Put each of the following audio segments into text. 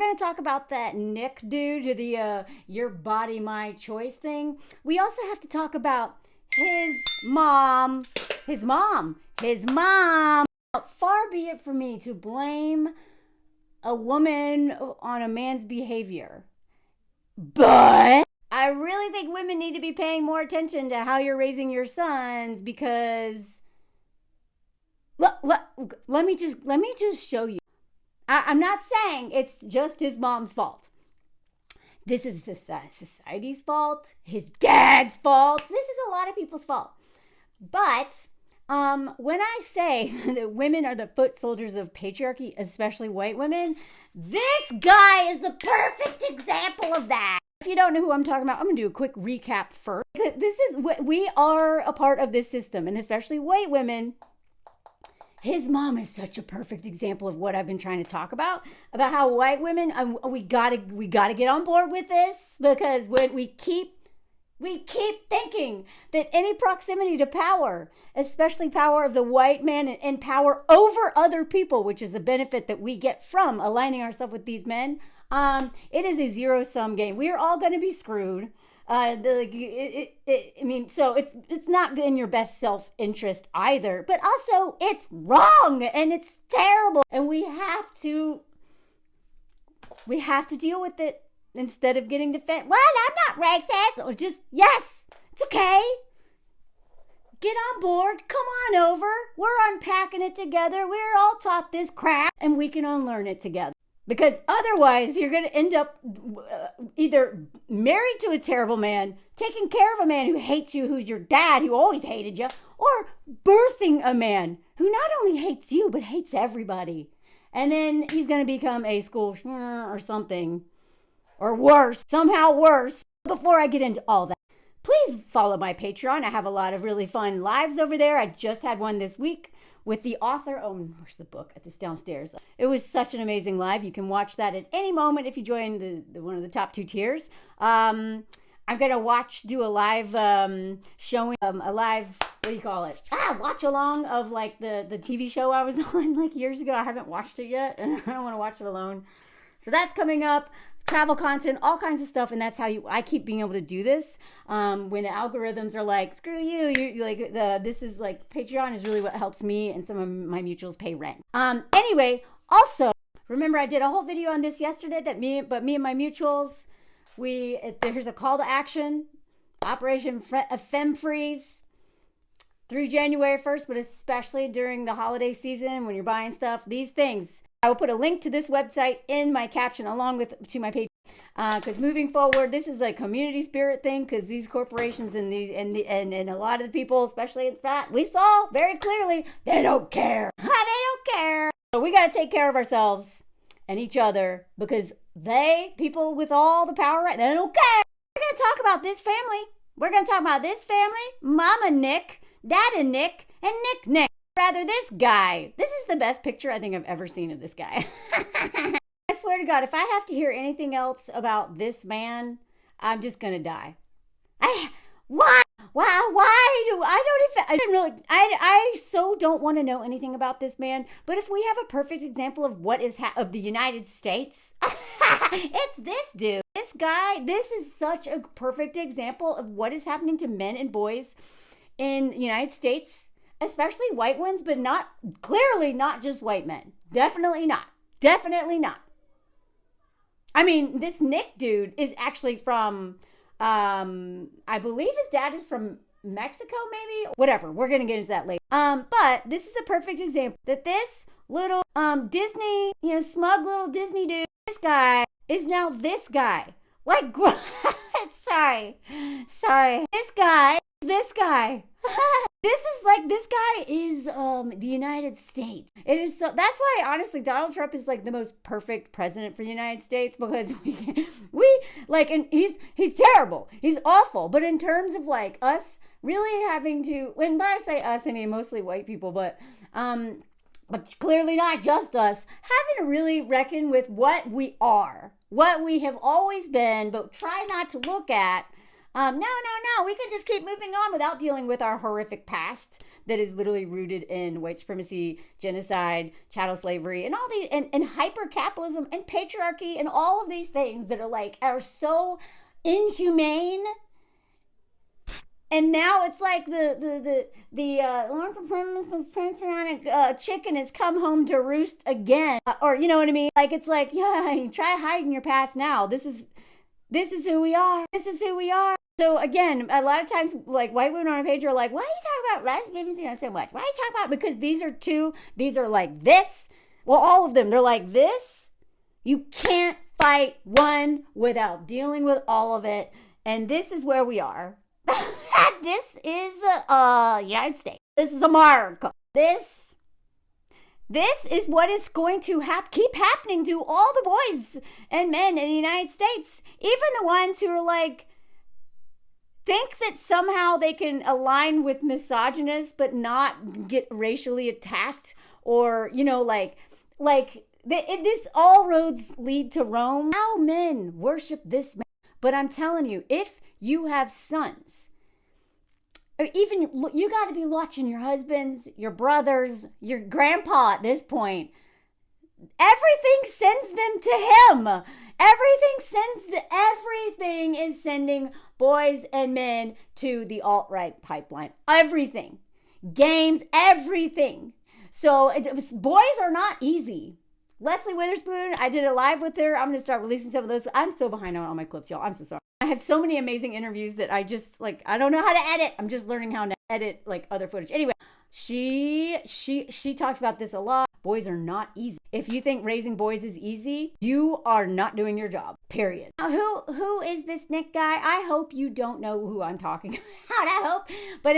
going to talk about that Nick dude, the your body, my choice thing, we also have to talk about his mom. Far be it for me to blame a woman on a man's behavior. But I really think women need to be paying more attention to how you're raising your sons, because let me just show you. I'm not saying it's just his mom's fault. This is the society's fault, his dad's fault. This is a lot of people's fault. But when I say that women are the foot soldiers of patriarchy, especially white women, this guy is the perfect example of that. If you don't know who I'm talking about, I'm going to do a quick recap first. We are a part of this system, and especially white women. His mom is such a perfect example of what I've been trying to talk about how white women, we gotta get on board with this, because when we keep thinking that any proximity to power, especially power of the white man and power over other people, which is a benefit that we get from aligning ourselves with these men, it is a zero-sum game. We are all going to be screwed. So it's not in your best self-interest either, but also it's wrong and it's terrible, and we have to deal with it instead of getting defensive. Well, I'm not racist. Or just, yes, it's okay. Get on board. Come on over. We're unpacking it together. We're all taught this crap, and we can unlearn it together. Because otherwise, you're going to end up either married to a terrible man, taking care of a man who hates you, who's your dad, who always hated you, or birthing a man who not only hates you, but hates everybody. And then he's going to become a school or something, or worse, somehow worse. Before I get into all that, please follow my Patreon. I have a lot of really fun lives over there. I just had one this week with the author. Oh, where's the book? It's downstairs. It was such an amazing live. You can watch that at any moment if you join the one of the top 2 tiers. I'm gonna do a live showing, a live, what do you call it? Watch along of like the TV show I was on like years ago. I haven't watched it yet, and I don't want to watch it alone. So that's coming up. Travel content, all kinds of stuff, and that's how I keep being able to do this. When the algorithms are like, screw you, this is like, Patreon is really what helps me and some of my mutuals pay rent. Anyway, also remember I did a whole video on this yesterday me and my mutuals, here's a call to action, Operation Fem Freeze through January 1st, but especially during the holiday season when you're buying stuff, these things. I will put a link to this website in my caption along to my page, because moving forward, this is a community spirit thing, because these corporations and a lot of the people, especially in fat, we saw very clearly, they don't care. They don't care. So we got to take care of ourselves and each other, because people with all the power, right, they don't care. We're going to talk about this family. We're going to talk about this family, Mama Nick, Dada Nick, and Nick. Rather, this guy. This is the best picture I think I've ever seen of this guy. I swear to God, if I have to hear anything else about this man, I'm just gonna die. Why do I so don't want to know anything about this man. But if we have a perfect example of what is of the United States, it's this dude. This guy. This is such a perfect example of what is happening to men and boys in the United States. Especially white ones, but clearly not just white men. Definitely not. I mean, this Nick dude is actually from, I believe his dad is from Mexico, maybe? Whatever, we're going to get into that later. But this is a perfect example that this little Disney, smug little Disney dude, this guy is now this guy. Like, sorry. This guy. This guy is the United States. It is so. That's why, honestly, Donald Trump is like the most perfect president for the United States, because we like, and he's terrible. He's awful. But in terms of like us really having to, when I say us, I mean mostly white people, but clearly not just us, having to really reckon with what we are, what we have always been, but try not to look at. No. We can just keep moving on without dealing with our horrific past that is literally rooted in white supremacy, genocide, chattel slavery, and all these, and hyper capitalism and patriarchy and all of these things that are so inhumane. And now it's like the chicken has come home to roost again, or you know what I mean? Like it's like, yeah, try hiding your past now. This is who we are. This is who we are. So again, a lot of times, like white women on a page are like, why are you talking about lesbians so much? Why are you talking about? Because these are like this. Well, all of them, they're like this. You can't fight one without dealing with all of it. And this is where we are. This is United States. This is America. This is what is going to keep happening to all the boys and men in the United States. Even the ones who are like, think that somehow they can align with misogynists but not get racially attacked, or, you know, this all roads lead to Rome. How men worship this man. But I'm telling you, if you have sons, or even you got to be watching your husbands, your brothers, your grandpa at this point. Everything sends them to him. Everything is sending boys and men to the alt-right pipeline. Everything. Games, everything. So boys are not easy. Leslie Witherspoon, I did a live with her. I'm going to start releasing some of those. I'm so behind on all my clips, y'all. I'm so sorry. I have so many amazing interviews that I just, I don't know how to edit. I'm just learning how to edit, other footage. Anyway, she talks about this a lot. Boys are not easy. If you think raising boys is easy, you are not doing your job, period. Now, who is this Nick guy? I hope you don't know who I'm talking about. I hope. But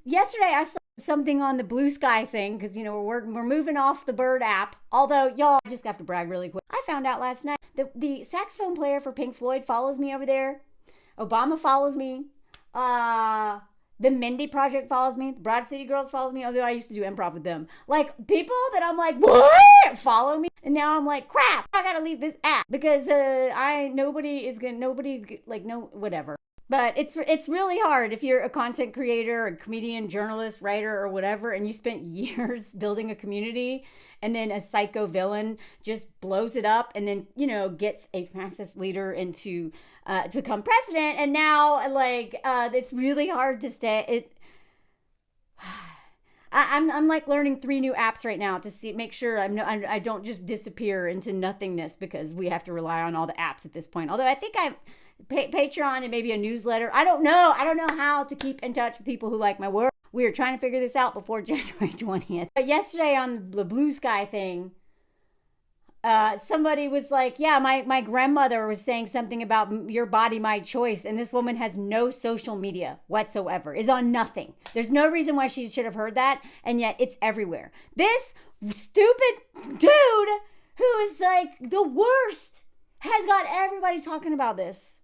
yesterday I saw something on the Blue Sky thing, because, you know, we're moving off the Bird app. Although, y'all, I just have to brag really quick. I found out last night that the saxophone player for Pink Floyd follows me over there. Obama follows me. The Mindy Project follows me. The Broad City Girls follows me, although I used to do improv with them. Like, people that I'm like, what? Follow me. And now I'm like, crap, I gotta leave this app because whatever. But it's really hard if you're a content creator, a comedian, journalist, writer, or whatever, and you spent years building a community, and then a psycho villain just blows it up, and then, you know, gets a fascist leader to become president, and now it's really hard to stay. I'm like learning 3 new apps right now to make sure I don't just disappear into nothingness, because we have to rely on all the apps at this point. Although I think Patreon and maybe a newsletter. I don't know how to keep in touch with people who like my work. We are trying to figure this out before January 20th. But yesterday on the Blue Sky thing, somebody was like, yeah, my grandmother was saying something about your body, my choice. And this woman has no social media whatsoever, is on nothing. There's no reason why she should have heard that. And yet it's everywhere. This stupid dude who is like the worst has got everybody talking about this.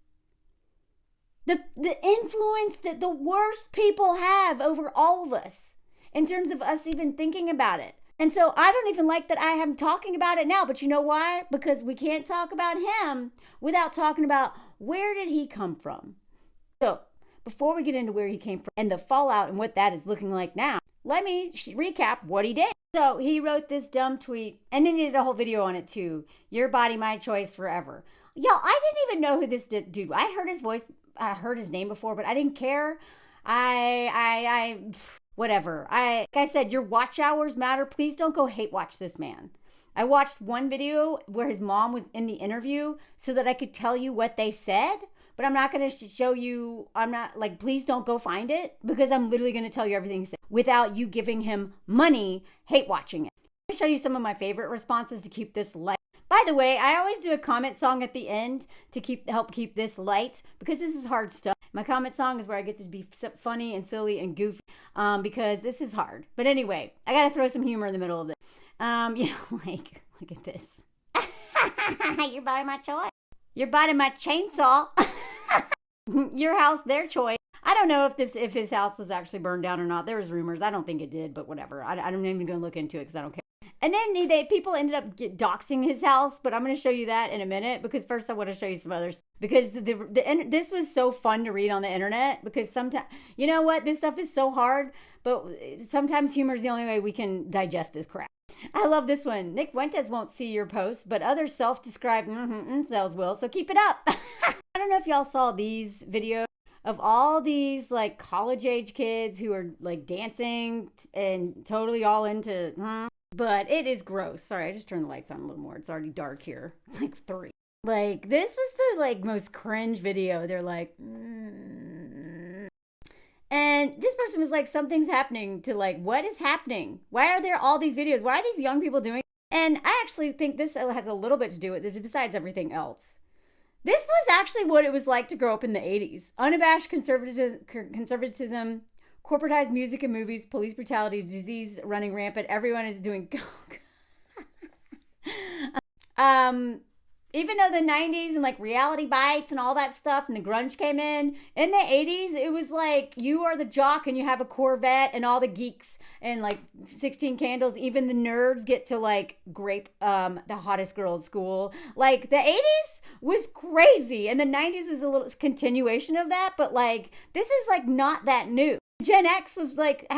The influence that the worst people have over all of us in terms of us even thinking about it. And so I don't even like that I am talking about it now, but you know why? Because we can't talk about him without talking about where did he come from. So before we get into where he came from and the fallout and what that is looking like now, let me recap what he did. So he wrote this dumb tweet, and then he did a whole video on it too. Your body, my choice forever. Y'all, I didn't even know who this dude. I heard his voice. I heard his name before, but I didn't care. Whatever. Like I said, your watch hours matter. Please don't go hate watch this man. I watched one video where his mom was in the interview so that I could tell you what they said, but I'm not going to show you. Please don't go find it, because I'm literally going to tell you everything he said without you giving him money hate watching it. I'm going to show you some of my favorite responses to keep this light. By the way, I always do a comment song at the end to help keep this light, because this is hard stuff. My comment song is where I get to be funny and silly and goofy, because this is hard. But anyway, I got to throw some humor in the middle of this. Look at this. Your body, my choice. Your body, my chainsaw. Your house, their choice. I don't know if his house was actually burned down or not. There was rumors. I don't think it did, but whatever. I'm not even going to look into it because I don't care. And then people ended up doxing his house, but I'm going to show you that in a minute because first I want to show you some others. Because this was so fun to read on the internet because sometimes, you know what, this stuff is so hard, but sometimes humor is the only way we can digest this crap. I love this one. Nick Fuentes won't see your posts, but other self-described incels will, so keep it up. I don't know if y'all saw these videos of all these like college age kids who are like dancing and totally all into, but it is gross. Sorry, I just turned the lights on a little more. It's already dark here. It's like 3. Like, this was the like most cringe video. They're like, And this person was like, something's happening to like, what is happening? Why are there all these videos? Why are these young people doing? And I actually think this has a little bit to do with this besides everything else. This was actually what it was like to grow up in the 80s. Unabashed conservatism, corporatized music and movies, police brutality, disease running rampant. Everyone is doing coke. Even though the 90s and like Reality Bites and all that stuff and the grunge came in the 80s, it was like you are the jock and you have a Corvette and all the geeks and like 16 Candles, even the nerds get to like grape the hottest girl at school. Like the 80s was crazy and the 90s was a little continuation of that, but like this is like not that new. Gen X was like,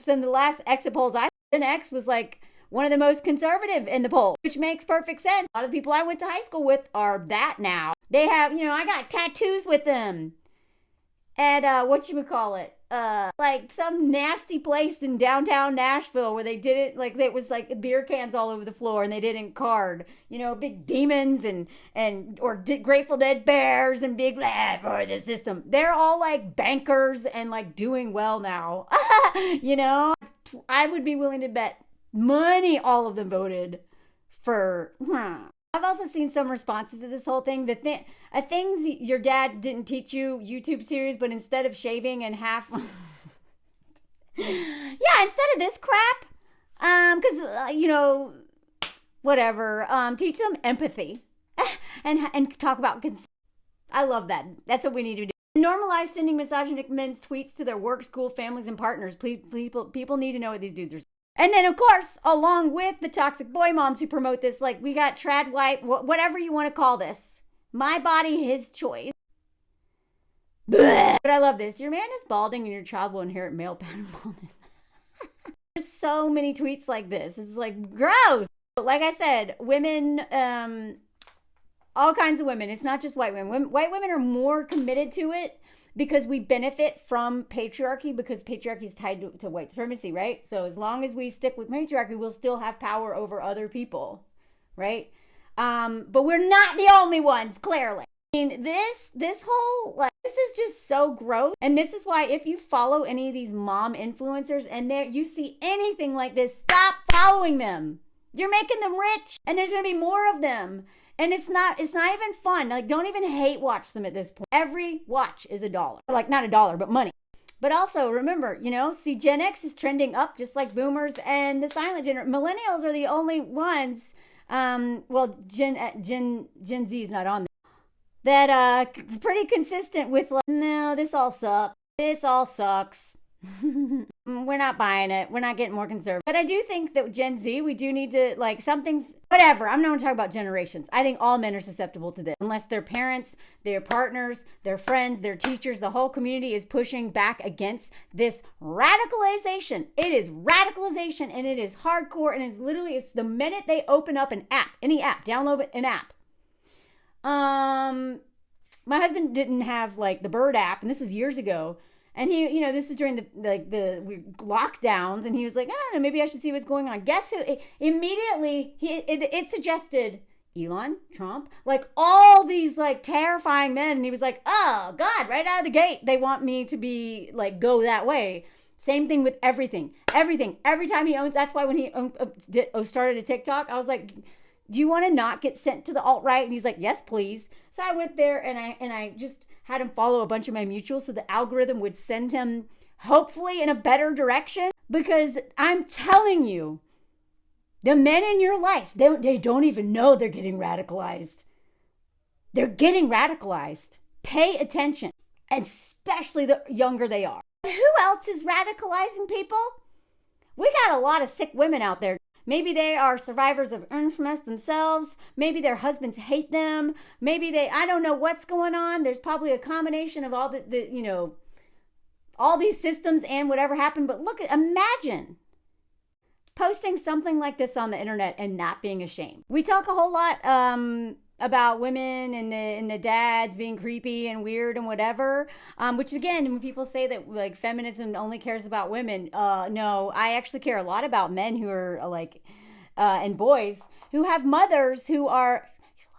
from the last exit polls, Gen X was like one of the most conservative in the poll, which makes perfect sense. A lot of the people I went to high school with are that now. They have, I got tattoos with them. And like some nasty place in downtown Nashville where they did it, like it was like beer cans all over the floor and they didn't card, big demons or Grateful Dead bears and big for the system. They're all like bankers and like doing well now. I would be willing to bet money all of them voted for. I've also seen some responses to this whole thing. Things your dad didn't teach you YouTube series, but instead of shaving in half, instead of this crap, because whatever, teach them empathy and talk about consent. I love that. That's what we need to do. Normalize sending misogynistic men's tweets to their work, school, families, and partners. Please, people need to know what these dudes are. And then, of course, along with the toxic boy moms who promote this, like we got trad white, whatever you want to call this. My body, his choice. But I love this. Your man is balding and your child will inherit male pattern baldness. There's so many tweets like this. It's like, gross. But like I said, women, all kinds of women. It's not just white women. White women are more committed to it because we benefit from patriarchy because patriarchy is tied to white supremacy, right? So as long as we stick with patriarchy, we'll still have power over other people, right? But we're not the only ones, clearly. I mean, this whole, like, this is just so gross. And this is why if you follow any of these mom influencers and you see anything like this, stop following them. You're making them rich and there's going to be more of them. And it's not even fun. Like, don't even hate watch them at this point. Every watch is $1. Like, not $1, but money. But also, remember, see, Gen X is trending up just like boomers and the silent generation. Millennials are the only ones, Gen Z is not on there, that pretty consistent with, like, no, this all sucks. This all sucks. We're not buying it. We're not getting more conservative. But I do think that Gen Z, we do need to, like, something's, whatever. I'm not going to talk about generations. I think all men are susceptible to this. Unless their parents, their partners, their friends, their teachers, the whole community is pushing back against this radicalization. It is radicalization and it is hardcore and it's the minute they open up an app, any app, download an app. My husband didn't have, like, the Bird app, and this was years ago. And he, this is during the lockdowns, and he was like, I don't know, maybe I should see what's going on. Guess who? Immediately, it suggested Elon, Trump, like all these like terrifying men. And he was like, oh God, right out of the gate, they want me to be like, go that way. Same thing with everything. Every time he owns, that's why when he started a TikTok, I was like, do you want to not get sent to the alt-right? And he's like, yes, please. So I went there and I just had him follow a bunch of my mutuals so the algorithm would send him hopefully in a better direction. Because I'm telling you, the men in your life, they don't even know they're getting radicalized. They're getting radicalized. Pay attention, especially the younger they are. Who else is radicalizing people? We got a lot of sick women out there. Maybe they are survivors of infamous themselves. Maybe their husbands hate them. Maybe I don't know what's going on. There's probably a combination of all all these systems and whatever happened. But imagine posting something like this on the internet and not being ashamed. We talk a whole lot about women and the dads being creepy and weird and whatever, which again, when people say that like feminism only cares about women, no, I actually care a lot about men who are and boys who have mothers who are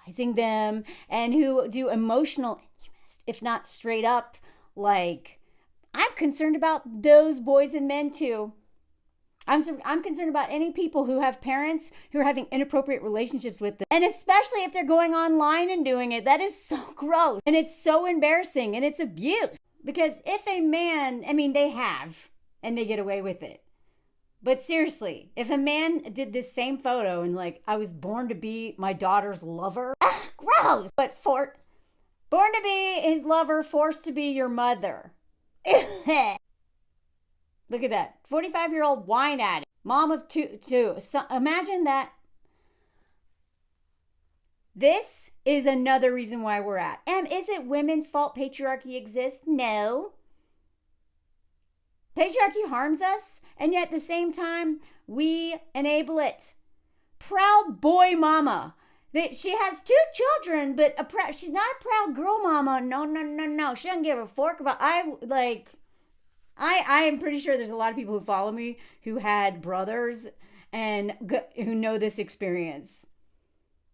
sexualizing them and who do emotional, if not straight up, I'm concerned about those boys and men too. I'm concerned about any people who have parents who are having inappropriate relationships with them. And especially if they're going online and doing it. That is so gross. And it's so embarrassing. And it's abuse. Because if a man, they have, and they get away with it. But seriously, if a man did this same photo and I was born to be my daughter's lover. Gross. But born to be his lover, forced to be your mother. Look at that. 45-year-old wine addict. Mom of two. So imagine that. This is another reason why we're at. And is it women's fault patriarchy exists? No. Patriarchy harms us, and yet at the same time, we enable it. Proud boy mama. She has 2 children, but she's not a proud girl mama. No. She doesn't give a fork about... I am pretty sure there's a lot of people who follow me who had brothers and who know this experience.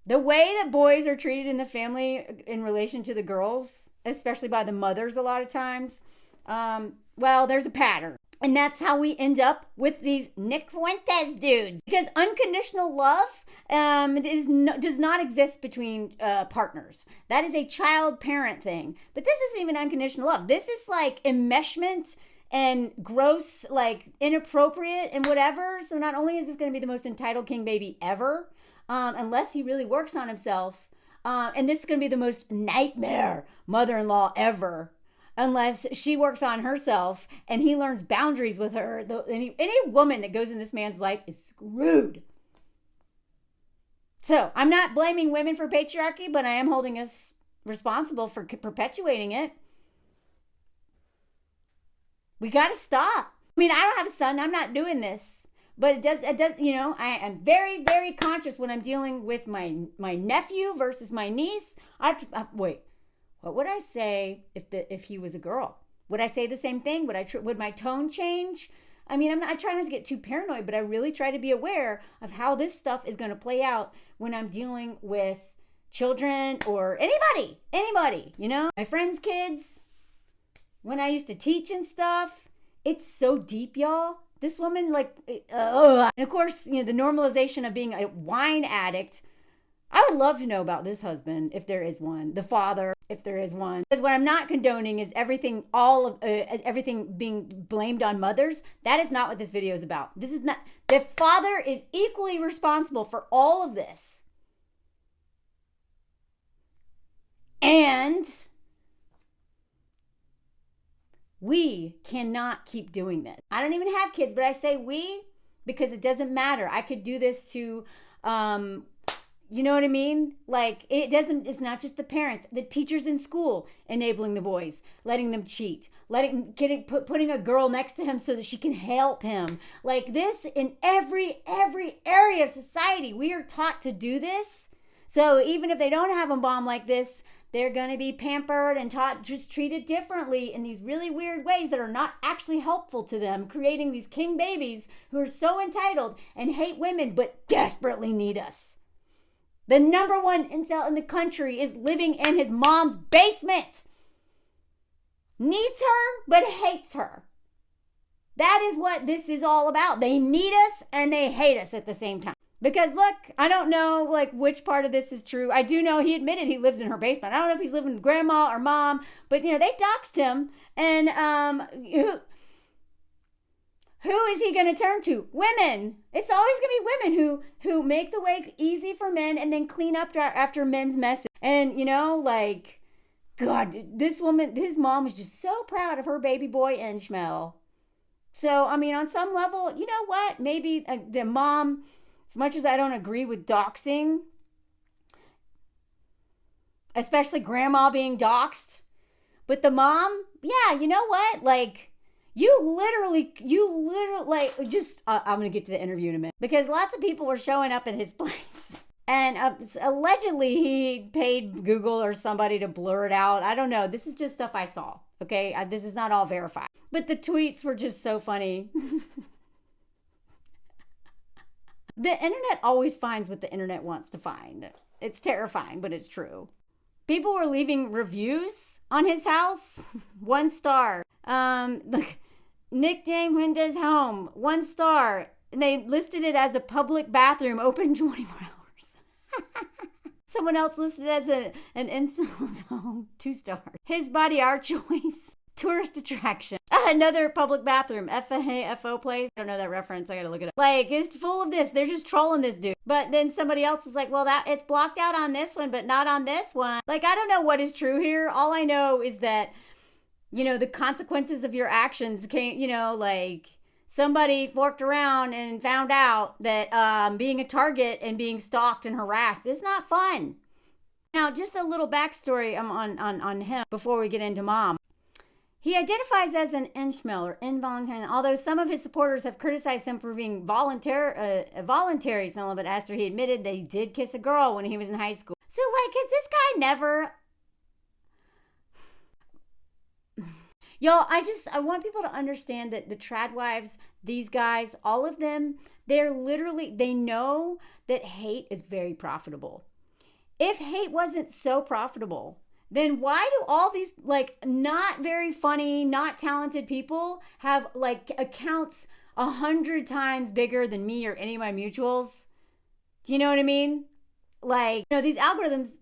The way that boys are treated in the family in relation to the girls, especially by the mothers a lot of times, there's a pattern. And that's how we end up with these Nick Fuentes dudes. Because unconditional love does not exist between partners. That is a child-parent thing. But this isn't even unconditional love. This is enmeshment and gross, inappropriate and whatever. So not only is this going to be the most entitled king baby ever, unless he really works on himself, and this is going to be the most nightmare mother-in-law ever, unless she works on herself and he learns boundaries with her. Any woman that goes in this man's life is screwed. So I'm not blaming women for patriarchy, but I am holding us responsible for perpetuating it. We got to stop. I don't have a son. I'm not doing this. But it does, I am very, very conscious when I'm dealing with my nephew versus my niece. Wait, what would I say if he was a girl? Would I say the same thing? Would my tone change? I try not to get too paranoid, but I really try to be aware of how this stuff is going to play out when I'm dealing with children or anybody, my friends' kids. When I used to teach and stuff, it's so deep, y'all. This woman, and of course, the normalization of being a wine addict. I would love to know about this husband, if there is one. The father, if there is one. Because what I'm not condoning is everything being blamed on mothers. That is not what this video is about. This is not. The father is equally responsible for all of this. And we cannot keep doing this. I don't even have kids, but I say we because it doesn't matter. I could do this to, you know what I mean? It's not just the parents, the teachers in school enabling the boys, letting them cheat, putting a girl next to him so that she can help him. This in every area of society, we are taught to do this. So even if they don't have a mom like this, they're going to be pampered and taught, just treated differently in these really weird ways that are not actually helpful to them, creating these king babies who are so entitled and hate women but desperately need us. The number 1 incel in the country is living in his mom's basement. Needs her but hates her. That is what this is all about. They need us and they hate us at the same time. Because look, I don't know which part of this is true. I do know he admitted he lives in her basement. I don't know if he's living with grandma or mom, but they doxed him. And who is he going to turn to? Women. It's always going to be women who make the way easy for men and then clean up after men's messes. And God, this woman, his mom was just so proud of her baby boy Ishmael. So on some level, you know what? Maybe the mom As much as I don't agree with doxing, especially grandma being doxed, but the mom, yeah, you know what? Like, you literally, like, just, I'm going to get to the interview in a minute. Because lots of people were showing up at his place. And allegedly he paid Google or somebody to blur it out. I don't know. This is just stuff I saw. Okay? This is not all verified. But the tweets were just so funny. The internet always finds what the internet wants to find. It's terrifying, but it's true. People were leaving reviews on his house. 1 star. Look, Nick Windows home. 1 star. And they listed it as a public bathroom open 24 hours. Someone else listed it as an insul's home. 2 stars. His body, our choice. Tourist attraction. Another public bathroom. FO place. I don't know that reference. I gotta look it up. Like, it's full of this. They're just trolling this dude. But then somebody else is like, well, that it's blocked out on this one, but not on this one. Like, I don't know what is true here. All I know is that, you know, the consequences of your actions came, you know, like, somebody forked around and found out that being a target and being stalked and harassed is not fun. Now, just a little backstory on him before we get into mom. He identifies as an inchmel or involuntary, although some of his supporters have criticized him for being voluntary celibate after he admitted that he did kiss a girl when he was in high school. So, like, has this guy never... Y'all, I want people to understand that the trad wives, these guys, all of them, they know that hate is very profitable. If hate wasn't so profitable, then why do all these, like, not very funny, not talented people have, like, accounts 100 times bigger than me or any of my mutuals? Do you know what I mean? Like, you know, these algorithms,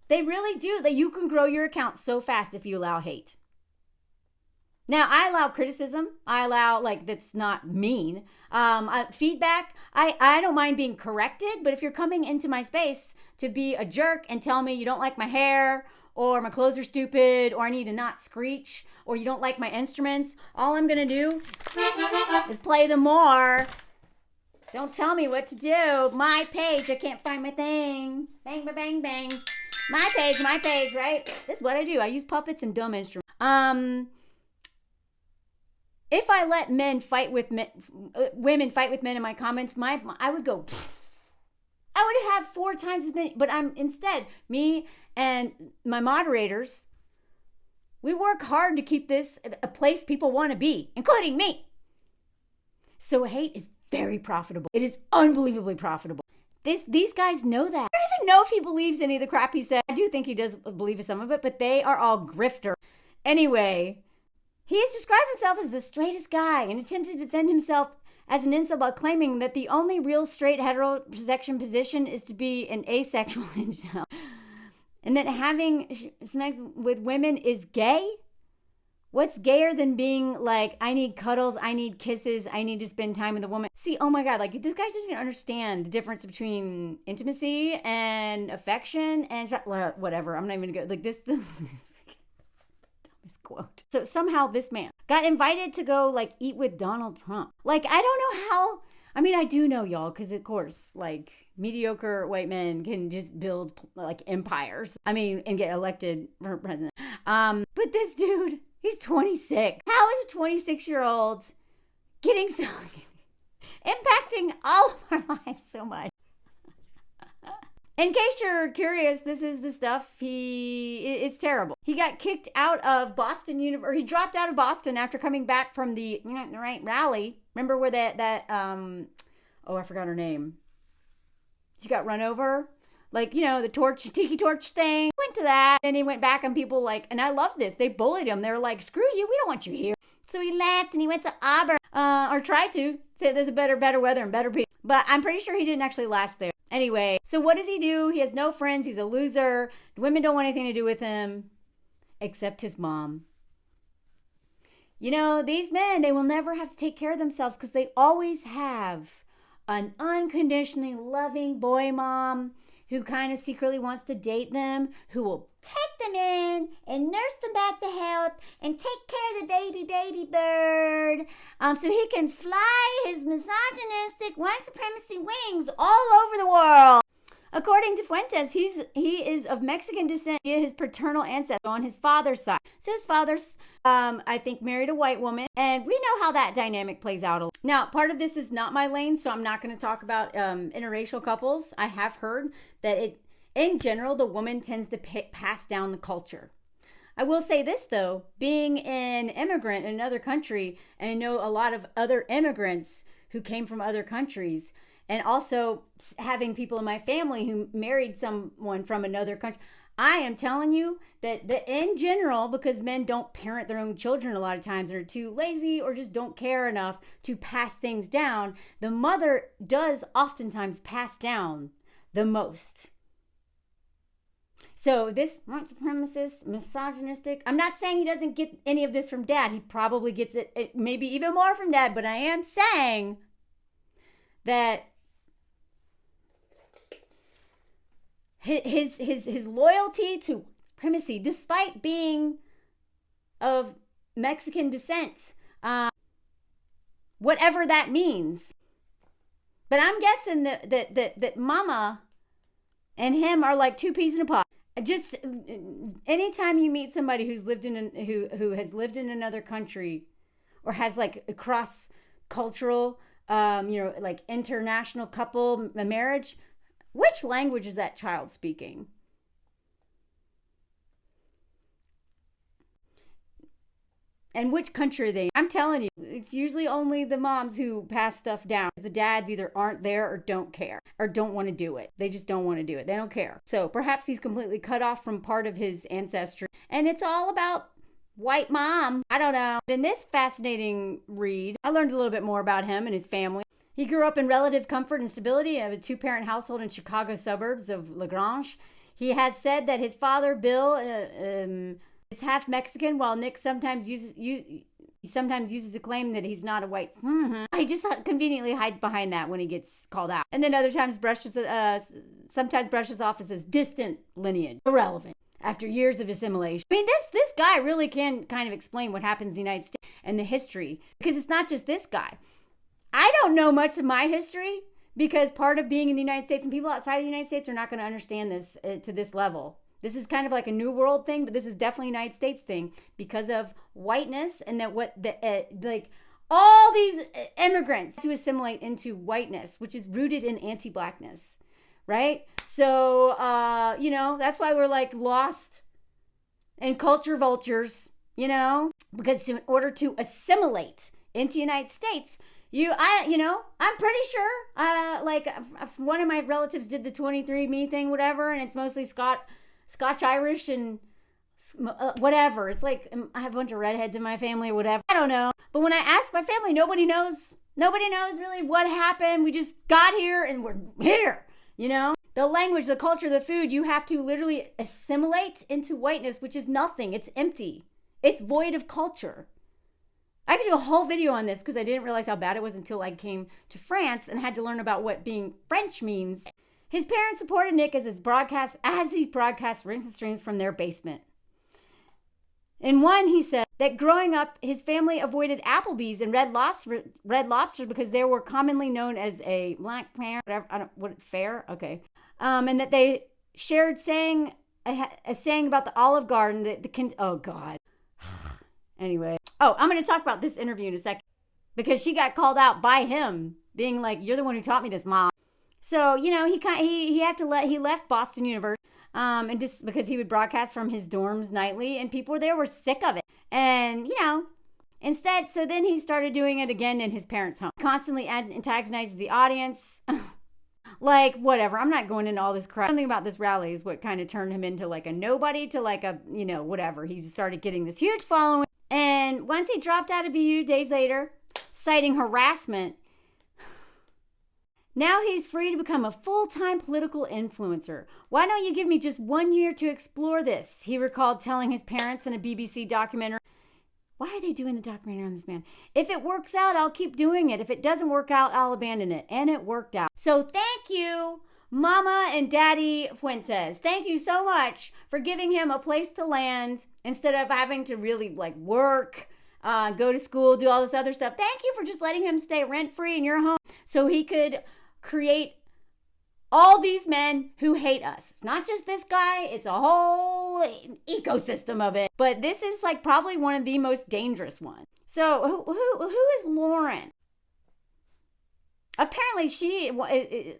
they really do, that you can grow your account so fast if you allow hate. Now, I allow criticism. I allow, like, that's not mean. Feedback, I don't mind being corrected, but if you're coming into my space to be a jerk and tell me you don't like my hair, or my clothes are stupid, or I need to not screech, or you don't like my instruments, all I'm going to do is play them more. Don't tell me what to do. My page, I can't find my thing. Bang, bang, bang, bang. My page, right? This is what I do. I use puppets and dumb instruments. If I let men fight with men, women fight with men in my comments, I would go, I would have 4 times as many, but instead, me and my moderators, we work hard to keep this a place people want to be, including me. So hate is very profitable. It is unbelievably profitable. These guys know that. I don't even know if he believes any of the crap he said. I do think he does believe some of it, but they are all grifter. Anyway, he has described himself as the straightest guy and attempted to defend himself as an incel by claiming that the only real straight heterosexual position is to be an asexual incel. And that having sex with women is gay? What's gayer than being like, I need cuddles, I need kisses, I need to spend time with a woman? See, oh my God, like, this guy doesn't even understand the difference between intimacy and affection and whatever. I'm not even gonna go, like, this quote. So somehow this man got invited to go, like, eat with Donald Trump. Like, I don't know how, I mean, I do know, y'all, because of course, like, mediocre white men can just build, like, empires. I mean, and get elected for president. But this dude, he's 26. How is a 26-year-old getting so, impacting all of our lives so much? In case you're curious, this is the stuff it's terrible. He got kicked out of Boston University, he dropped out of Boston after coming back from the rally. Remember where I forgot her name. She got run over. Like, you know, the tiki torch thing. Went to that. And he went back and people and I love this. They bullied him. They were like, screw you. We don't want you here. So he left and he went to Auburn. Or tried to. Say there's a better weather and better people. But I'm pretty sure he didn't actually last there. Anyway, so what does he do? He has no friends. He's a loser. Women don't want anything to do with him. Except his mom. You know, these men, they will never have to take care of themselves because they always have an unconditionally loving boy mom who kind of secretly wants to date them, who will take them in and nurse them back to health and take care of the baby bird so he can fly his misogynistic white supremacy wings all over the world. According to Fuentes, he is of Mexican descent via his paternal ancestors on his father's side. So his father's, I think, married a white woman, and we know how that dynamic plays out a lot. Now, part of this is not my lane, so I'm not going to talk about interracial couples. I have heard that in general, the woman tends to pass down the culture. I will say this, though, being an immigrant in another country, and I know a lot of other immigrants who came from other countries, and also having people in my family who married someone from another country, I am telling you that in general, because men don't parent their own children a lot of times, and are too lazy or just don't care enough to pass things down, the mother does oftentimes pass down the most. So this white supremacist, misogynistic, I'm not saying he doesn't get any of this from dad. He probably gets it maybe even more from dad, but I am saying that his loyalty to supremacy, despite being of Mexican descent, whatever that means. But I'm guessing that mama and him are like two peas in a pod. Just anytime you meet somebody who has lived in another country, or has like a cross cultural, like international couple marriage, which language is that child speaking? And which country are they in? I'm telling you, it's usually only the moms who pass stuff down. The dads either aren't there or don't care or don't want to do it. They just don't want to do it. They don't care. So perhaps he's completely cut off from part of his ancestry. And it's all about white mom. I don't know. In this fascinating read, I learned a little bit more about him and his family. He grew up in relative comfort and stability of a two-parent household in Chicago suburbs of La Grange. He has said that his father, Bill, is half Mexican, while Nick sometimes uses a claim that he's not a white. He just conveniently hides behind that when he gets called out. And then other times sometimes brushes off as his distant lineage. Irrelevant. After years of assimilation. I mean, this guy really can kind of explain what happens in the United States and the history. Because it's not just this guy. I don't know much of my history, because part of being in the United States, and people outside of the United States are not going to understand this to this level. This is kind of like a new world thing, but this is definitely a United States thing because of whiteness, and that all these immigrants to assimilate into whiteness, which is rooted in anti-blackness, right? So, that's why we're like lost and culture vultures, because in order to assimilate into the United States, I'm pretty sure, one of my relatives did the 23andMe thing, whatever, and it's mostly Scotch-Irish and whatever. It's like, I have a bunch of redheads in my family or whatever. I don't know. But when I ask my family, nobody knows. Nobody knows really what happened. We just got here and we're here, The language, the culture, the food, you have to literally assimilate into whiteness, which is nothing. It's empty. It's void of culture. I could do a whole video on this because I didn't realize how bad it was until I came to France and had to learn about what being French means. His parents supported Nick as he broadcast rings and streams from their basement. In one, he said that growing up, his family avoided Applebee's and Red Lobster because they were commonly known as a black fair. Okay. And that they shared a saying about the Olive Garden. Oh God. Anyway. Oh, I'm going to talk about this interview in a second because she got called out by him being like, "You're the one who taught me this, Mom." So, he left Boston University and just because he would broadcast from his dorms nightly, and people there were sick of it. And, instead, so then he started doing it again in his parents' home. Constantly antagonizes the audience. Like, whatever. I'm not going into all this crap. Something about this rally is what kind of turned him into like a nobody to like a, whatever. He just started getting this huge following. And once he dropped out of BU days later, citing harassment, now he's free to become a full-time political influencer. Why don't you give me just 1 year to explore this? He recalled telling his parents in a BBC documentary. Why are they doing the documentary on this man? If it works out, I'll keep doing it. If it doesn't work out, I'll abandon it. And it worked out. So thank you Mama and Daddy Fuentes, thank you so much for giving him a place to land instead of having to really like work, go to school, do all this other stuff. Thank you for just letting him stay rent-free in your home so he could create all these men who hate us. It's not just this guy, it's a whole ecosystem of it. But this is like probably one of the most dangerous ones. So who is Lauren? Apparently she,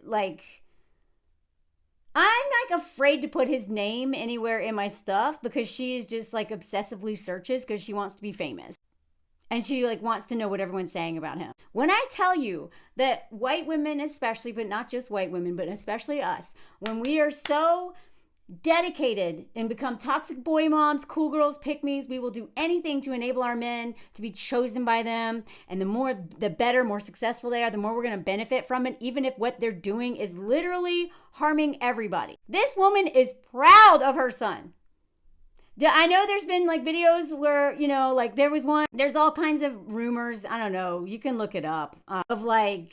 like, I'm like afraid to put his name anywhere in my stuff because she is just like obsessively searches because she wants to be famous. And she like wants to know what everyone's saying about him. When I tell you that white women especially, but not just white women, but especially us, when we are so dedicated and become toxic boy moms, cool girls, pickmes, we will do anything to enable our men to be chosen by them. And the better, more successful they are, the more we're going to benefit from it, even if what they're doing is literally harming everybody. This woman is proud of her son. I know there's been like videos where, you know, like there's all kinds of rumors. I don't know. You can look it up of like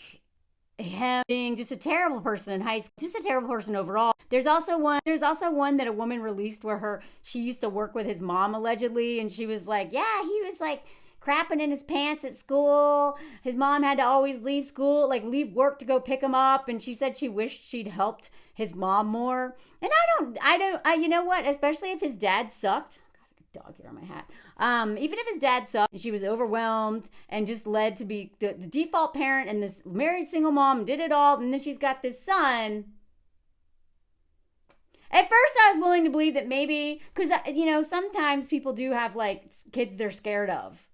him being just a terrible person in high school, just a terrible person overall. There's also one that a woman released where she used to work with his mom allegedly. And she was like, yeah, he was like crapping in his pants at school. His mom had to always leave school, like leave work to go pick him up. And she said she wished she'd helped his mom more. And you know what? Especially if his dad sucked. Got a dog here on my hat. Even if his dad sucked and she was overwhelmed and just led to be the default parent and this married single mom did it all. And then she's got this son. At first I was willing to believe that maybe, because, you know, sometimes people do have like kids they're scared of.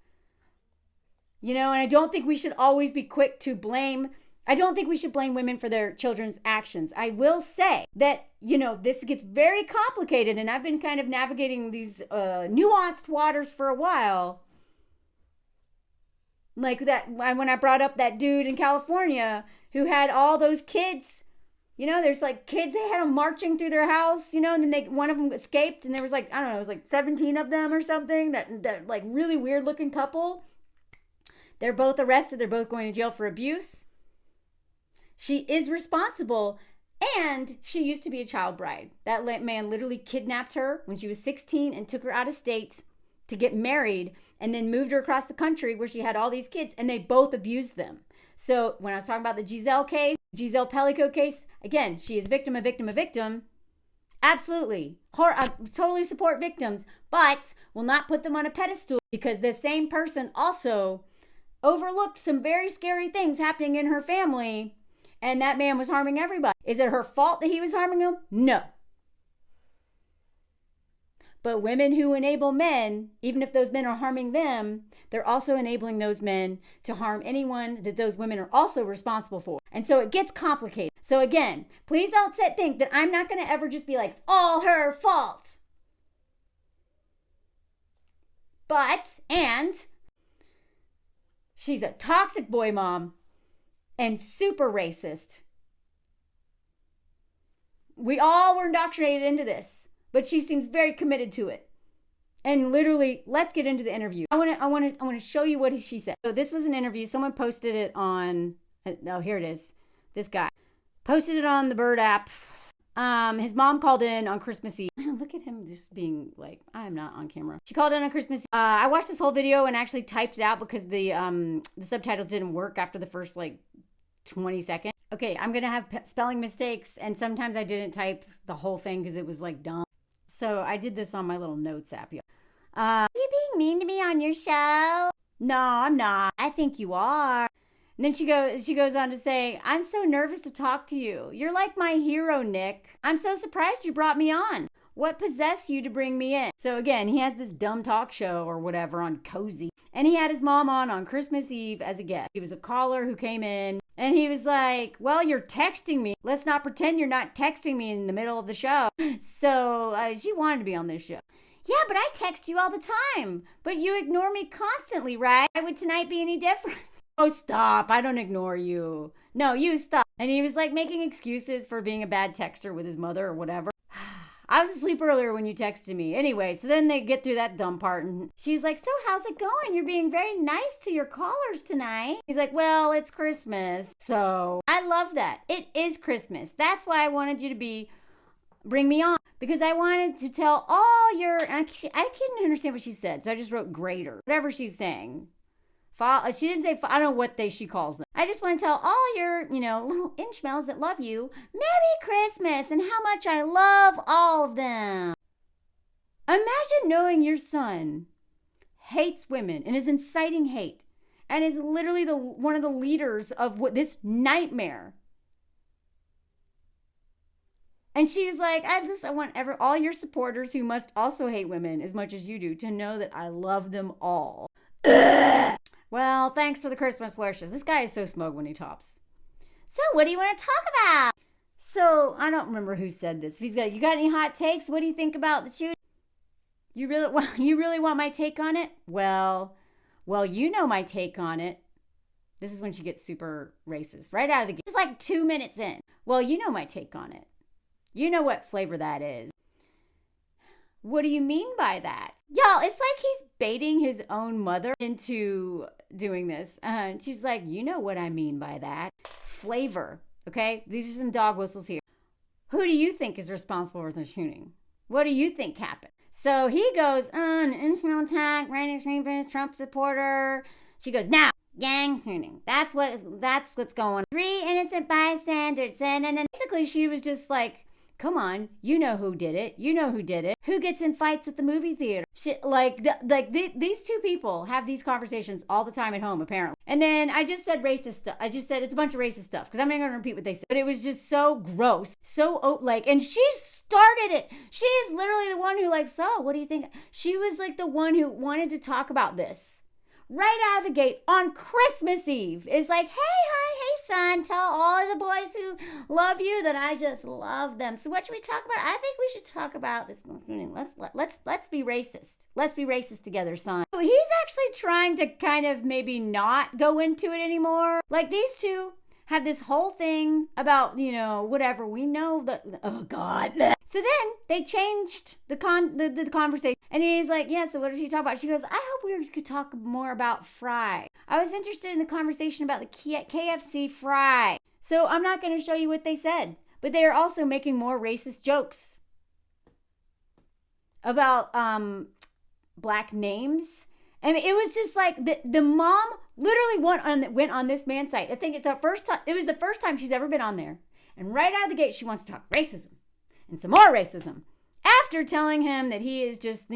You know, and I don't think we should always be quick to blame. I don't think we should blame women for their children's actions. I will say that, you know, this gets very complicated and I've been kind of navigating these nuanced waters for a while. Like that, when I brought up that dude in California who had all those kids, you know, there's like kids, they had them marching through their house, you know, and then one of them escaped and there was like, I don't know, it was like 17 of them or something, that like really weird looking couple. They're both arrested. They're both going to jail for abuse. She is responsible, and she used to be a child bride. That man literally kidnapped her when she was 16 and took her out of state to get married and then moved her across the country where she had all these kids, and they both abused them. So when I was talking about the Giselle Pellico case, again, she is a victim. Absolutely. I totally support victims, but will not put them on a pedestal because the same person also overlooked some very scary things happening in her family, and that man was harming everybody. Is it her fault that he was harming them? No. But women who enable men, even if those men are harming them, they're also enabling those men to harm anyone that those women are also responsible for. And so it gets complicated. So again, please don't think that I'm not going to ever just be like, all her fault. And she's a toxic boy mom and super racist. We all were indoctrinated into this, but she seems very committed to it. And literally, let's get into the interview. I want to show you what she said. So this was an interview. Someone posted it on, oh, here it is. This guy posted it on the Bird app. His mom called in on Christmas Eve. Look at him just being like, I am not on camera. She called in on Christmas Eve. I watched this whole video and actually typed it out because the subtitles didn't work after the first like 20 seconds. Okay, I'm gonna have spelling mistakes, and sometimes I didn't type the whole thing because it was like dumb. So I did this on my little notes app. Are you being mean to me on your show? No, I'm not. I think you are. And then she goes on to say, I'm so nervous to talk to you. You're like my hero, Nick. I'm so surprised you brought me on. What possessed you to bring me in? So again, he has this dumb talk show or whatever on Cozy. And he had his mom on Christmas Eve as a guest. He was a caller who came in. And he was like, well, you're texting me. Let's not pretend you're not texting me in the middle of the show. So she wanted to be on this show. Yeah, but I text you all the time. But you ignore me constantly, right? Why would tonight be any different? Oh, stop. I don't ignore you. No, you stop. And he was like making excuses for being a bad texter with his mother or whatever. I was asleep earlier when you texted me. Anyway, so then they get through that dumb part and she's like, so how's it going? You're being very nice to your callers tonight. He's like, well, it's Christmas. So I love that. It is Christmas. That's why I wanted you to bring me on. Because I wanted to tell all your, I couldn't understand what she said. So I just wrote greater, whatever she's saying. She didn't say, I don't know what she calls them. I just want to tell all your, little inchmells that love you, Merry Christmas and how much I love all of them. Imagine knowing your son hates women and is inciting hate and is literally one of the leaders of this nightmare. And she was like, I want all your supporters who must also hate women as much as you do to know that I love them all. Ugh. Well, thanks for the Christmas wishes. This guy is so smug when he talks. So what do you want to talk about? So I don't remember who said this. If he's got, you got any hot takes? What do you think about the shooting? You really want my take on it? Well, you know my take on it. This is when she gets super racist right out of the gate. It's like 2 minutes in. Well, you know my take on it. You know what flavor that is. What do you mean by that? Y'all, it's like he's baiting his own mother into doing this. She's like, you know what I mean by that. Flavor, okay? These are some dog whistles here. Who do you think is responsible for the shooting? What do you think happened? So he goes, an internal attack, right extremist, Trump supporter. She goes, now, gang shooting. That's what's going on. 3 innocent bystanders. And then basically she was just like, come on, you know who did it. You know who did it. Who gets in fights at the movie theater? These two people have these conversations all the time at home, apparently. And then I just said racist stuff. I just said it's a bunch of racist stuff because I'm not going to repeat what they said. But it was just so gross, and she started it. She is literally the one who so what do you think? She was like the one who wanted to talk about this. Right out of the gate on Christmas Eve is like, hey son, tell all the boys who love you that I just love them. So what should we talk about? I think we should talk about this. Let's be racist. Let's be racist together, son. So he's actually trying to kind of maybe not go into it anymore. Like these two have this whole thing about, whatever. We know that, oh God. So then they changed the conversation. And he's like, yeah, so what did she talk about? She goes, I hope we could talk more about fry. I was interested in the conversation about the KFC fry. So I'm not going to show you what they said. But they are also making more racist jokes about black names. And it was just like the mom literally went on this man's site. I think it's the first time. It was the first time she's ever been on there. And right out of the gate, she wants to talk racism and some more racism. After telling him that he is just,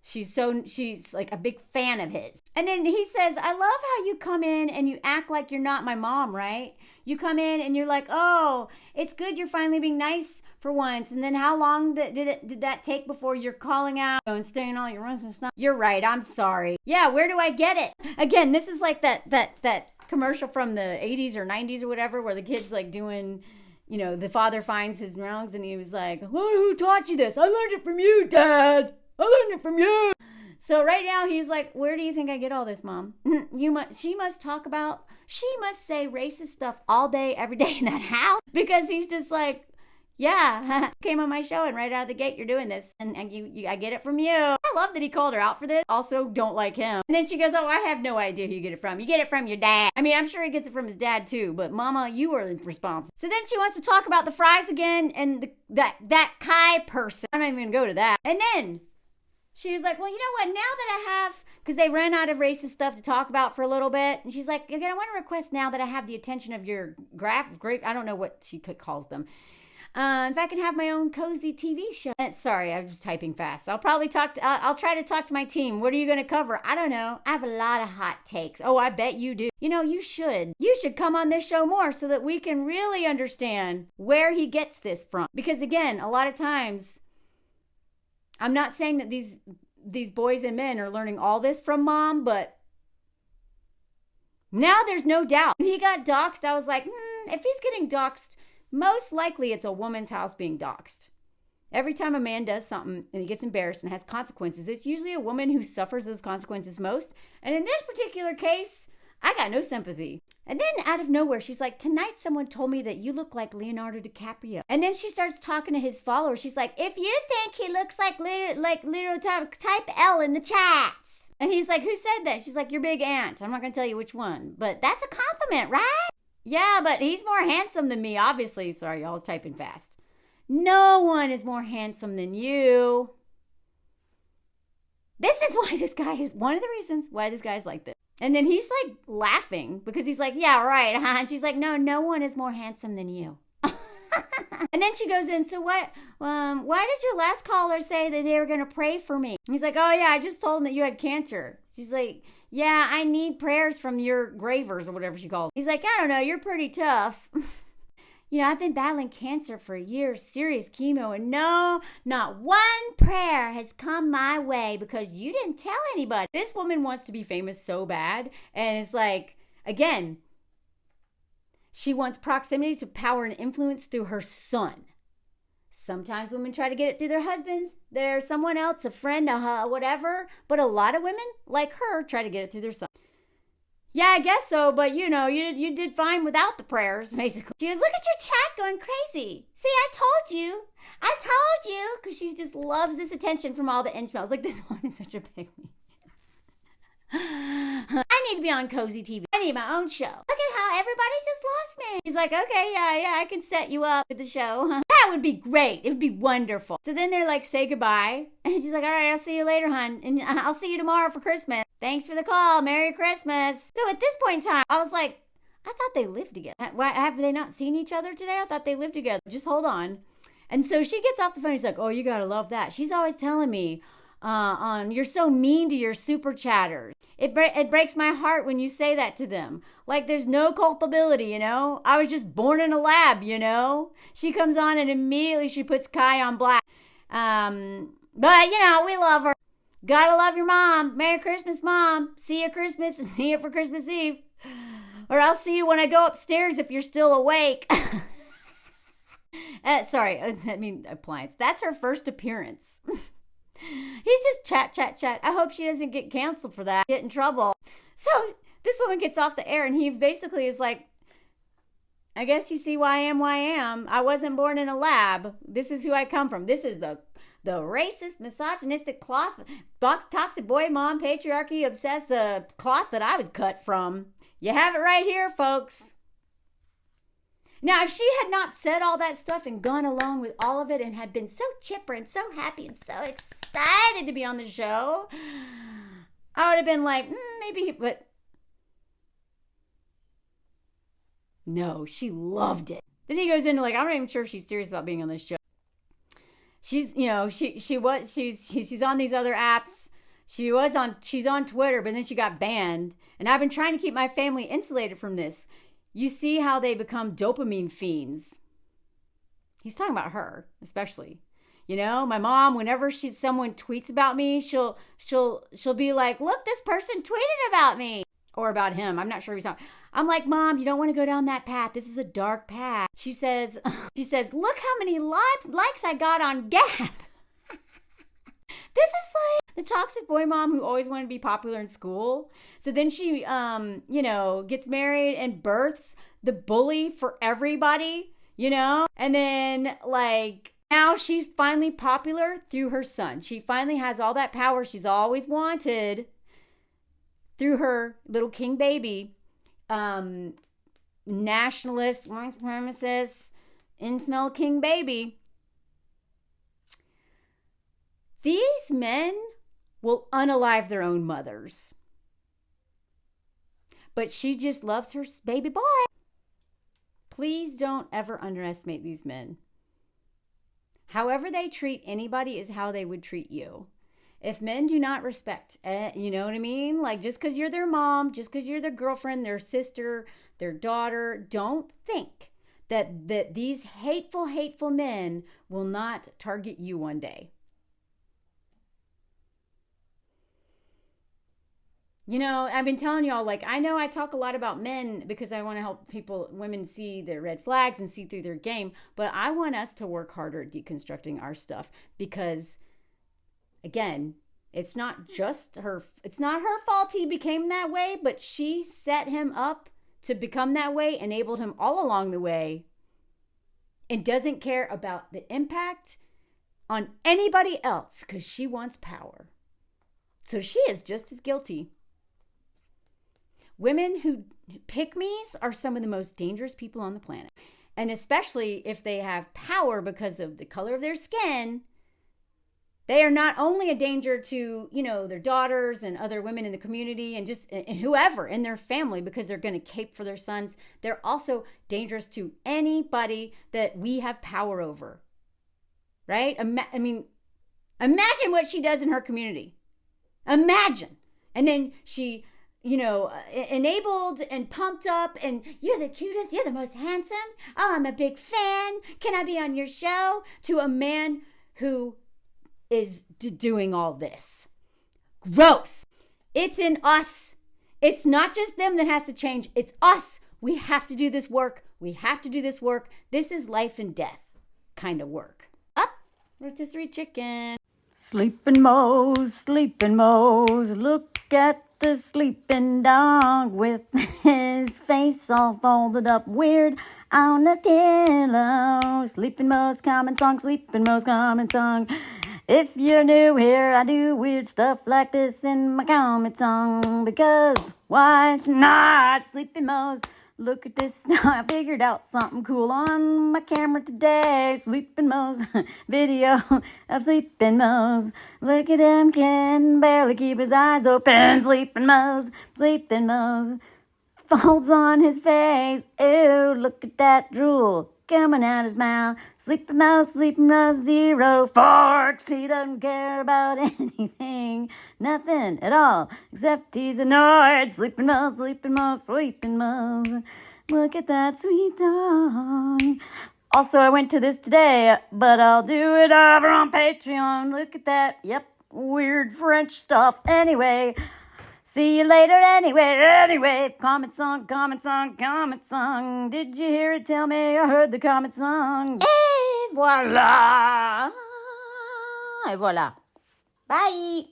she's like a big fan of his. And then he says, I love how you come in and you act like you're not my mom, right? You come in and you're like, oh, it's good you're finally being nice for once. And then how long did that take before you're calling out and staying all your rooms and stuff? You're right. I'm sorry. Yeah, where do I get it? Again, this is like that commercial from the 80s or 90s or whatever where the kid's like doing, the father finds his wrongs and he was like, who taught you this? I learned it from you, Dad. I learned it from you. So right now he's like, where do you think I get all this, Mom? She must say racist stuff all day, every day in that house because he's just like, yeah, came on my show and right out of the gate you're doing this and I get it from you. I love that he called her out for this. Also don't like him. And then she goes, oh, I have no idea who you get it from. You get it from your dad. I mean, I'm sure he gets it from his dad too, but Mama, you are responsible. So then she wants to talk about the fries again and that Kai person. I'm not even gonna go to that. And then she was like, well, you know what? Now that I have, because they ran out of racist stuff to talk about for a little bit. And she's like, again, I want to request now that I have the attention of your I don't know what she calls them. If I can have my own cozy TV show. Sorry, I was typing fast. I'll probably I'll try to talk to my team. What are you going to cover? I don't know. I have a lot of hot takes. Oh, I bet you do. You should. You should come on this show more so that we can really understand where he gets this from. Because again, a lot of times, I'm not saying that these boys and men are learning all this from mom, but now there's no doubt. When he got doxxed, I was like, if he's getting doxxed, most likely it's a woman's house being doxxed. Every time a man does something and he gets embarrassed and has consequences, it's usually a woman who suffers those consequences most. And in this particular case, I got no sympathy. And then out of nowhere, she's like, tonight someone told me that you look like Leonardo DiCaprio. And then she starts talking to his followers. She's like, if you think he looks like Leonardo, type L in the chats. And he's like, who said that? She's like, your big aunt. I'm not going to tell you which one. But that's a compliment, right? Yeah, but he's more handsome than me, obviously. Sorry, y'all was typing fast. No one is more handsome than you. This is why this guy is one of the reasons why this guy's like this. And then he's like laughing because he's like, yeah, right. Huh? And she's like, no one is more handsome than you. And then she goes in, so what, why did your last caller say that they were going to pray for me? And he's like, oh yeah, I just told them that you had cancer. She's like, yeah, I need prayers from your gravers or whatever she calls it. He's like, I don't know, you're pretty tough. You know, I've been battling cancer for years, serious chemo, and no, not one prayer has come my way because you didn't tell anybody. This woman wants to be famous so bad, and it's like, again, she wants proximity to power and influence through her son. Sometimes women try to get it through their husbands. There's someone else, a friend, whatever, but a lot of women, like her, try to get it through their son. Yeah, I guess so, but you know, you did fine without the prayers, basically. She goes, look at your chat going crazy. See, I told you, because she just loves this attention from all the inchmails. Like, this one is such a pygmy. I need to be on Cozy TV. I need my own show. Look at how everybody just lost me. He's like, okay, yeah, I can set you up with the show. That would be great. It would be wonderful. So then they're like, say goodbye. And she's like, all right, I'll see you later, hon. And I'll see you tomorrow for Christmas. Thanks for the call. Merry Christmas. So at this point in time, I was like, I thought they lived together. Why have they not seen each other today? I thought they lived together. Just hold on. And so she gets off the phone. He's like, oh, you got to love that. She's always telling me, you're so mean to your super chatters. It breaks my heart when you say that to them. Like there's no culpability, you know? I was just born in a lab, you know? She comes on and immediately she puts Kai on black. But, you know, we love her. Gotta love your mom. Merry Christmas, Mom. See you Christmas and see you for Christmas Eve. Or I'll see you when I go upstairs if you're still awake. Appliance. That's her first appearance. He's just chat. I hope she doesn't get canceled for that. Get in trouble. So this woman gets off the air and he basically is like, I guess you see why I am. I wasn't born in a lab. This is who I come from. This is the racist, misogynistic cloth, toxic boy mom, patriarchy, obsessed cloth that I was cut from. You have it right here, folks. Now, if she had not said all that stuff and gone along with all of it and had been so chipper and so happy and so excited to be on the show, I would have been like, maybe, but no, she loved it. Then he goes into like, I'm not even sure if she's serious about being on this show. She's, you know, she's on these other apps. She's on Twitter, but then she got banned. And I've been trying to keep my family insulated from this. You see how they become dopamine fiends. He's talking about her, especially. You know, my mom, whenever someone tweets about me, she'll be like, look, this person tweeted about me. Or about him. I'm not sure he's talking. I'm like, Mom, you don't want to go down that path. This is a dark path. She says, look how many likes I got on Gap. This is like the toxic boy mom who always wanted to be popular in school. So then she, gets married and births the bully for everybody, you know? And then like now she's finally popular through her son. She finally has all that power she's always wanted through her little king baby, nationalist, white supremacist, incel king baby. These men will unalive their own mothers. But she just loves her baby boy. Please don't ever underestimate these men. However they treat anybody is how they would treat you. If men do not respect, you know what I mean? Like just because you're their mom, just because you're their girlfriend, their sister, their daughter, don't think that these hateful men will not target you one day. You know, I've been telling y'all, like, I know I talk a lot about men because I want to help women see their red flags and see through their game, but I want us to work harder at deconstructing our stuff because, again, It's not her fault he became that way, but she set him up to become that way, enabled him all along the way, and doesn't care about the impact on anybody else because she wants power. So she is just as guilty. Women who pickmes are some of the most dangerous people on the planet. And especially if they have power because of the color of their skin, they are not only a danger to, their daughters and other women in the community and whoever in their family because they're going to cape for their sons. They're also dangerous to anybody that we have power over, right? Imagine what she does in her community. Imagine. And then she, enabled and pumped up and you're the cutest, you're the most handsome. Oh, I'm a big fan. Can I be on your show? To a man who is doing all this. Gross. It's in us. It's not just them that has to change. It's us. We have to do this work. This is life and death kind of work. Up, rotisserie chicken. Sleeping Mose. Look at the sleeping dog with his face all folded up weird on the pillow. Sleeping Mose, common song. If you're new here, I do weird stuff like this in my comment song. Because why not? Sleeping Mose, look at this. I figured out something cool on my camera today. Sleeping Mose, video of Sleeping Mose. Look at him, can barely keep his eyes open. Sleeping Mose, folds on his face. Ew, look at that drool coming out his mouth. Sleeping Mose, 0 forks. He doesn't care about anything, nothing at all, except he's annoyed. Sleeping Mose. Look at that sweet dog. Also, I went to this today, but I'll do it over on Patreon. Look at that. Yep, weird French stuff. Anyway, see you later anyway. Comment song. Did you hear it? Tell me I heard the comment song. Et voilà. Bye.